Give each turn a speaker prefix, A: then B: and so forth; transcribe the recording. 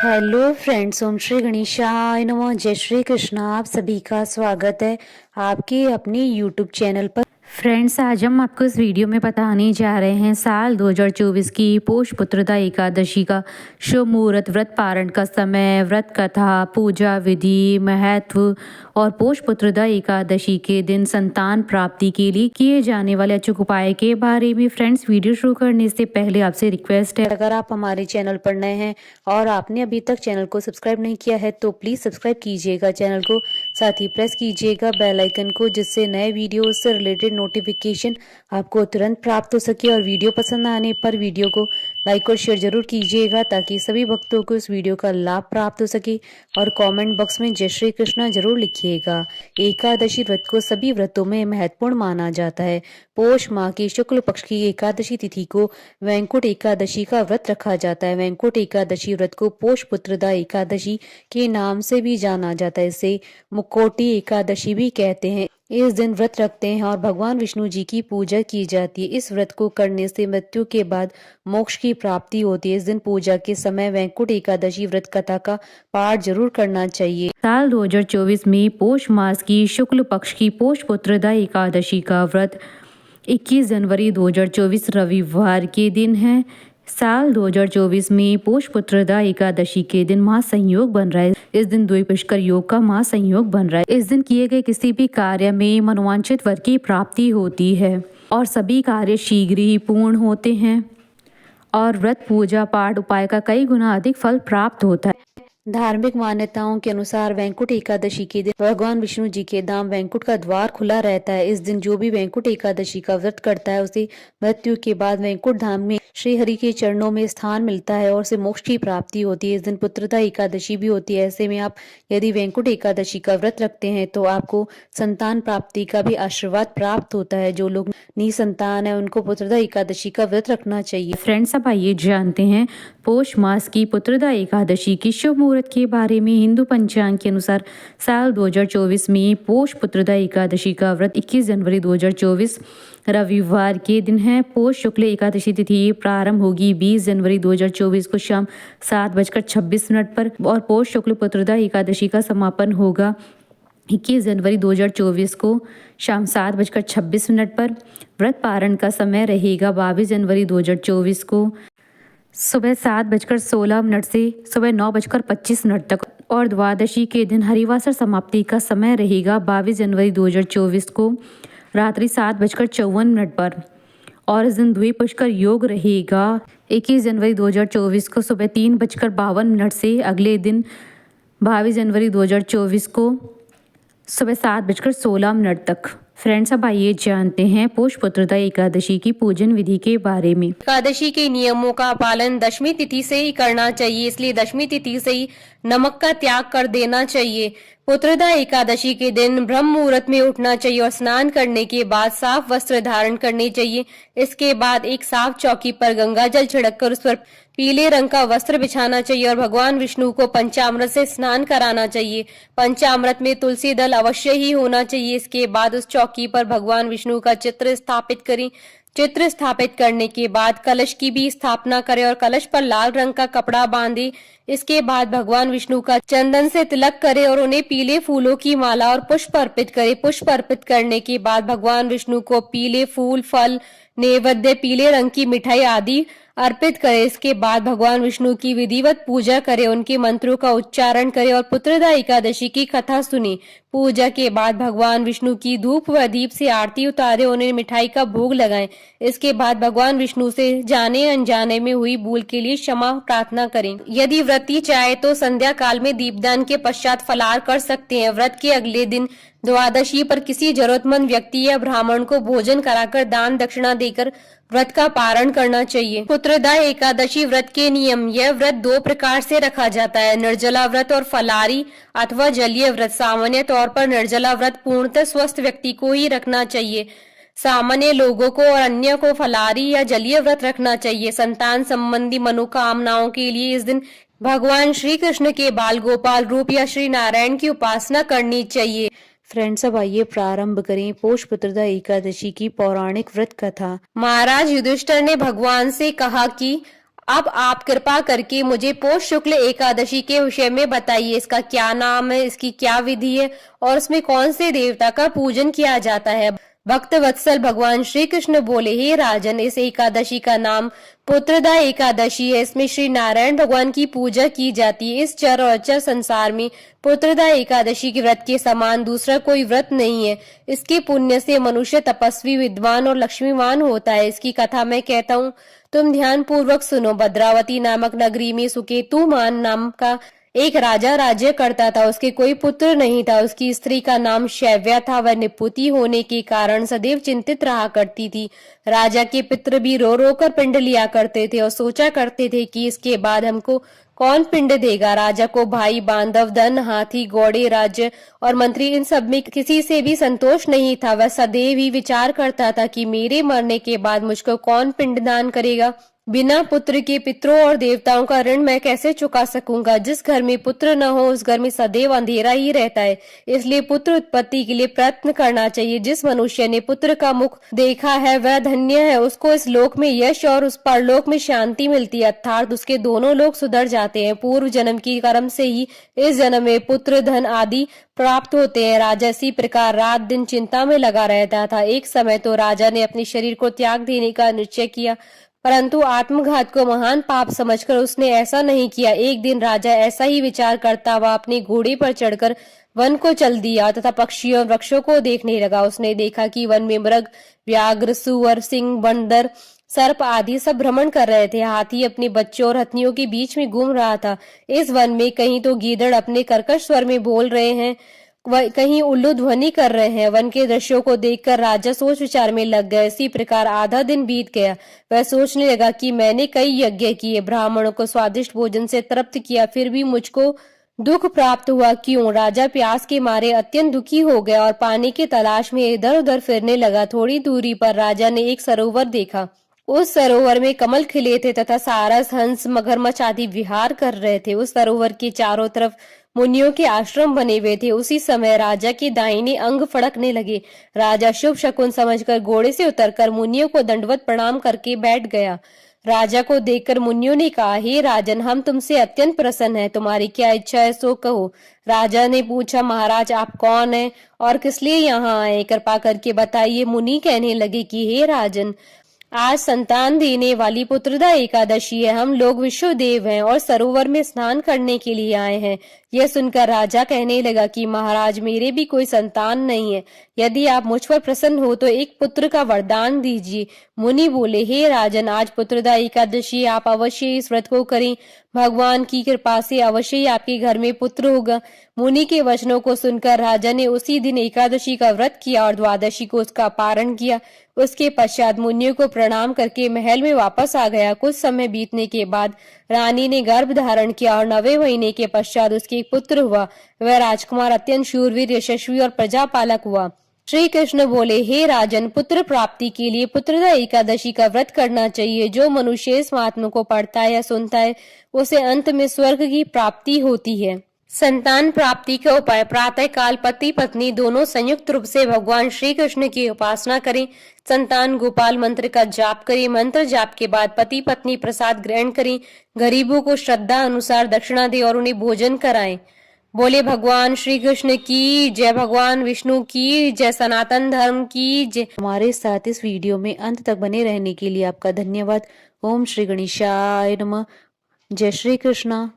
A: Hello friends, ओम श्री गणेशाय नमः। जय श्री कृष्ण। आप सभी का स्वागत है आपके अपने यूट्यूब चैनल पर। फ्रेंड्स, आज हम आपको इस वीडियो में बताने जा रहे हैं साल 2024 की पोष पुत्रदा एकादशी का शुभ मुहूर्त, व्रत पारण का समय, व्रत कथा, पूजा विधि, महत्व और पोष पुत्रदा एकादशी के दिन संतान प्राप्ति के लिए किए जाने वाले अचूक उपाय के बारे में। फ्रेंड्स, वीडियो शुरू करने से पहले आपसे रिक्वेस्ट है, अगर आप हमारे चैनल पर नए हैं और आपने अभी तक चैनल को सब्सक्राइब नहीं किया है तो प्लीज सब्सक्राइब कीजिएगा चैनल को, साथ ही प्रेस कीजिएगा बेल आइकन को, जिससे नए वीडियो से रिलेटेड नोटिफिकेशन आपको तुरंत प्राप्त हो सके। और वीडियो पसंद आने पर वीडियो को लाइक और शेयर जरूर कीजिएगा ताकि सभी भक्तों को इस वीडियो का लाभ प्राप्त हो सके। और कमेंट बॉक्स में जय श्री कृष्णा जरूर लिखिएगा। एकादशी व्रत को सभी व्रतों में महत्वपूर्ण माना जाता है। पोष माह की शुक्ल पक्ष की एकादशी तिथि को वैंकुट एकादशी का व्रत रखा जाता है। वैंकुट एकादशी व्रत को पोष पुत्रदा एकादशी के नाम से भी जाना जाता है। इसे मुक्कोटी एकादशी भी कहते हैं। इस दिन व्रत रखते हैं और भगवान विष्णु जी की पूजा की जाती है। इस व्रत को करने से मृत्यु के बाद मोक्ष की प्राप्ति होती है। इस दिन पूजा के समय वैंकुट एकादशी व्रत कथा का पाठ जरूर करना चाहिए। साल 2024 में पोष मास की शुक्ल पक्ष की पोष पुत्रदा एकादशी का व्रत 21 जनवरी 2024 रविवार के दिन है। साल 2024 में पोष पुत्रदा एकादशी के दिन महासंयोग बन रहा है। इस दिन द्विपुष्कर योग का महासंयोग बन रहा है। इस दिन किए गए किसी भी कार्य में मनोवांछित वर की प्राप्ति होती है और सभी कार्य शीघ्र ही पूर्ण होते हैं और व्रत पूजा पाठ उपाय का कई गुना अधिक फल प्राप्त होता है। धार्मिक मान्यताओं के अनुसार वैंकुट एकादशी के दिन भगवान विष्णु जी के धाम वैंकुट का द्वार खुला रहता है। इस दिन जो भी वैंकुट एकादशी का व्रत करता है उसे मृत्यु के बाद वैंकुट धाम में श्री हरि के चरणों में स्थान मिलता है और उसे मोक्ष की प्राप्ति होती है। इस दिन पुत्रदा एकादशी भी होती है। ऐसे में आप यदि वैंकुट एकादशी का व्रत रखते हैं तो आपको संतान प्राप्ति का भी आशीर्वाद प्राप्त होता है। जो लोग निसंतान है उनको पुत्रदा एकादशी का व्रत रखना चाहिए। फ्रेंड्स, अब आइए जानते हैं पोष मास की पुत्रदा एकादशी की शुभ मुहूर्त के बारे में। हिंदू पंचांग के अनुसार साल 2024 में पोष पुत्रदा एकादशी का व्रत 21 जनवरी 2024 रविवार के दिन है। पोष शुक्ल एकादशी तिथि प्रारंभ होगी 20 जनवरी 2024 को शाम 7:26 पर और पोष शुक्ल पुत्रदा एकादशी का समापन होगा 21 जनवरी 2024 को शाम 7:26 पर। व्रत पारण का समय रहेगा 22 जनवरी 2024 को सुबह 7:16 से सुबह 9:25 तक और द्वादशी के दिन हरिवासर समाप्ति का समय रहेगा 22 जनवरी 2024 को रात्रि 7:54 पर और इस दिन द्विपुष्कर योग रहेगा 21 जनवरी 2024 को सुबह 3:52 से अगले दिन 22 जनवरी 2024 को सुबह 7:16 तक। फ्रेंड्स, अब आइए जानते हैं पोष पुत्रदा एकादशी की पूजन विधि के बारे में।
B: एकादशी के नियमों का पालन दशमी तिथि से ही करना चाहिए, इसलिए दशमी तिथि से ही नमक का त्याग कर देना चाहिए। पुत्रदा एकादशी के दिन ब्रह्म मुहूर्त में उठना चाहिए और स्नान करने के बाद साफ वस्त्र धारण करने चाहिए। इसके बाद एक साफ चौकी पर गंगा जल छिड़ककर उस पर पीले रंग का वस्त्र बिछाना चाहिए और भगवान विष्णु को पंचामृत से स्नान कराना चाहिए। पंचामृत में तुलसी दल अवश्य ही होना चाहिए। इसके बाद उस चौकी पर भगवान विष्णु का चित्र स्थापित करें। चित्र स्थापित करने के बाद कलश की भी स्थापना करें और कलश पर लाल रंग का कपड़ा बांधे। इसके बाद भगवान विष्णु का चंदन से तिलक करें और उन्हें पीले फूलों की माला और पुष्प अर्पित करें। पुष्प अर्पित करने के बाद भगवान विष्णु को पीले फूल, फल, नैवेद्य, पीले रंग की मिठाई आदि अर्पित करें। इसके बाद भगवान विष्णु की विधिवत पूजा करें, उनके मंत्रों का उच्चारण करें और पुत्रदा एकादशी की कथा सुने। पूजा के बाद भगवान विष्णु की धूप व दीप से आरती उतारे, उन्हें मिठाई का भोग लगाएं। इसके बाद भगवान विष्णु से जाने अनजाने में हुई भूल के लिए क्षमा प्रार्थना करें। यदि व्रती चाहे तो संध्या काल में दीपदान के पश्चात फलाहार कर सकते हैं। व्रत के अगले दिन द्वादशी पर किसी जरूरतमंद व्यक्ति या ब्राह्मण को भोजन कराकर दान दक्षिणा देकर व्रत का पारण करना चाहिए। पुत्रदा एकादशी व्रत के नियम। यह व्रत दो प्रकार से रखा जाता है, निर्जला व्रत और फलाहारी अथवा जलीय व्रत। सामान्य तौर पर निर्जला व्रत पूर्णतः स्वस्थ व्यक्ति को ही रखना चाहिए। सामान्य लोगों को और अन्य को फलाहारी या जलीय व्रत रखना चाहिए। संतान संबंधी मनोकामनाओं के लिए इस दिन भगवान श्री कृष्ण के बाल गोपाल रूप या श्री नारायण की उपासना करनी चाहिए।
A: फ्रेंड्स, अब आइए प्रारंभ करें पोष पुत्रदा एकादशी की पौराणिक व्रत कथा।
B: महाराज युधिष्ठिर ने भगवान से कहा कि अब आप कृपा करके मुझे पौष शुक्ल एकादशी के विषय में बताइए। इसका क्या नाम है, इसकी क्या विधि है और उसमें कौन से देवता का पूजन किया जाता है। भक्त वत्सल भगवान श्री कृष्ण बोले, हे राजन, इस एकादशी का नाम पुत्रदा एकादशी है। इसमें श्री नारायण भगवान की पूजा की जाती है। इस चर और अचर संसार में पुत्रदा एकादशी के व्रत के समान दूसरा कोई व्रत नहीं है। इसके पुण्य से मनुष्य तपस्वी, विद्वान और लक्ष्मीवान होता है। इसकी कथा मैं कहता हूँ, तुम ध्यान पूर्वक सुनो। भद्रावती नामक नगरी में सुकेतुमान नाम का एक राजा राज्य करता था। उसके कोई पुत्र नहीं था। उसकी स्त्री का नाम शैव्या था। वह निपुती होने के कारण सदैव चिंतित रहा करती थी। राजा के पितृ भी रो रो कर पिंड लिया करते थे और सोचा करते थे कि इसके बाद हमको कौन पिंड देगा। राजा को भाई, बांधव, धन, हाथी, घोड़े, राज्य और मंत्री, इन सब में किसी से भी संतोष नहीं था। वह सदैव ही विचार करता था कि मेरे मरने के बाद मुझको कौन पिंडदान करेगा। बिना पुत्र के पितरों और देवताओं का ऋण मैं कैसे चुका सकूंगा। जिस घर में पुत्र न हो उस घर में सदैव अंधेरा ही रहता है। इसलिए पुत्र उत्पत्ति के लिए प्रयत्न करना चाहिए। जिस मनुष्य ने पुत्र का मुख देखा है वह धन्य है। उसको इस लोक में यश और उस परलोक में शांति मिलती है, अर्थात उसके दोनों लोग सुधर जाते हैं। पूर्व जन्म की कर्म से ही इस जन्म में पुत्र, धन आदि प्राप्त होते हैं। राजा इसी प्रकार रात दिन चिंता में लगा रहता था। एक समय तो राजा ने अपने शरीर को त्याग देने का निश्चय किया, परंतु आत्मघात को महान पाप समझकर उसने ऐसा नहीं किया। एक दिन राजा ऐसा ही विचार करता हुआ अपने घोड़े पर चढ़कर वन को चल दिया तथा पक्षियों और वृक्षों को देखने लगा। उसने देखा कि वन में मृग, व्याघ्र, सुअर, सिंह, बंदर, सर्प आदि सब भ्रमण कर रहे थे। हाथी अपने बच्चों और हथिनियों के बीच में घूम रहा था। इस वन में कहीं तो गीदड़ अपने कर्कश स्वर में बोल रहे हैं, कहीं उल्लू ध्वनि कर रहे हैं। वन के दृश्यों को देखकर राजा सोच विचार में लग गए। इसी प्रकार आधा दिन बीत गया। वह सोचने लगा कि मैंने कई यज्ञ किए, ब्राह्मणों को स्वादिष्ट भोजन से तृप्त किया, फिर भी मुझको दुख प्राप्त हुआ क्यों। राजा प्यास के मारे अत्यंत दुखी हो गया और पानी की तलाश में इधर उधर फिरने लगा। थोड़ी दूरी पर राजा ने एक सरोवर देखा। उस सरोवर में कमल खिले थे तथा सारस, हंस, मगरमच्छ आदि विहार कर रहे थे। उस सरोवर के चारों तरफ मुनियों के आश्रम बने हुए थे। उसी समय राजा के दाहिने अंग फड़कने लगे। राजा शुभ शकुन समझकर घोड़े से उतरकर मुनियों को दंडवत प्रणाम करके बैठ गया। राजा को देखकर मुनियों ने कहा, हे राजन, हम तुमसे अत्यंत प्रसन्न हैं। तुम्हारी क्या इच्छा है सो कहो। राजा ने पूछा, महाराज आप कौन हैं और किस लिए यहाँ आए, कृपा करके बताइए। मुनि कहने लगे कि हे राजन, आज संतान देने वाली पुत्रदा एकादशी है। हम लोग विश्वदेव हैं और सरोवर में स्नान करने के लिए आए हैं। यह सुनकर राजा कहने लगा कि महाराज, मेरे भी कोई संतान नहीं है। यदि आप मुझ पर प्रसन्न हो तो एक पुत्र का वरदान दीजिए। मुनि बोले, हे राजन, आज पुत्रदा एकादशी, आप अवश्य इस व्रत को करें। भगवान की कृपा से अवश्य ही आपके घर में पुत्र होगा। मुनि के वचनों को सुनकर राजा ने उसी दिन एकादशी का व्रत किया और द्वादशी को उसका पारण किया। उसके पश्चात मुनियों को प्रणाम करके महल में वापस आ गया। कुछ समय बीतने के बाद रानी ने गर्भ धारण किया और 9वें महीने के पश्चात उसके एक पुत्र हुआ। वह राजकुमार अत्यंत शूरवीर, यशस्वी और प्रजापालक हुआ। श्री कृष्ण बोले, हे राजन, पुत्र प्राप्ति के लिए पुत्रदा एकादशी का व्रत करना चाहिए। जो मनुष्य इस महात्मा को पढ़ता है या सुनता है उसे अंत में स्वर्ग की प्राप्ति होती है। संतान प्राप्ति का उपाय, प्रातः काल पति पत्नी दोनों संयुक्त रूप से भगवान श्री कृष्ण की उपासना करें। संतान गोपाल मंत्र का जाप करें। मंत्र जाप के बाद पति पत्नी प्रसाद ग्रहण करें। गरीबों को श्रद्धा अनुसार दक्षिणा दें और उन्हें भोजन कराएं। बोले भगवान श्री कृष्ण की जय, भगवान विष्णु की जय, सनातन धर्म की जय।
A: हमारे साथ इस वीडियो में अंत तक बने रहने के लिए आपका धन्यवाद। ओम श्री गणेशाय नमः। जय श्री कृष्णा।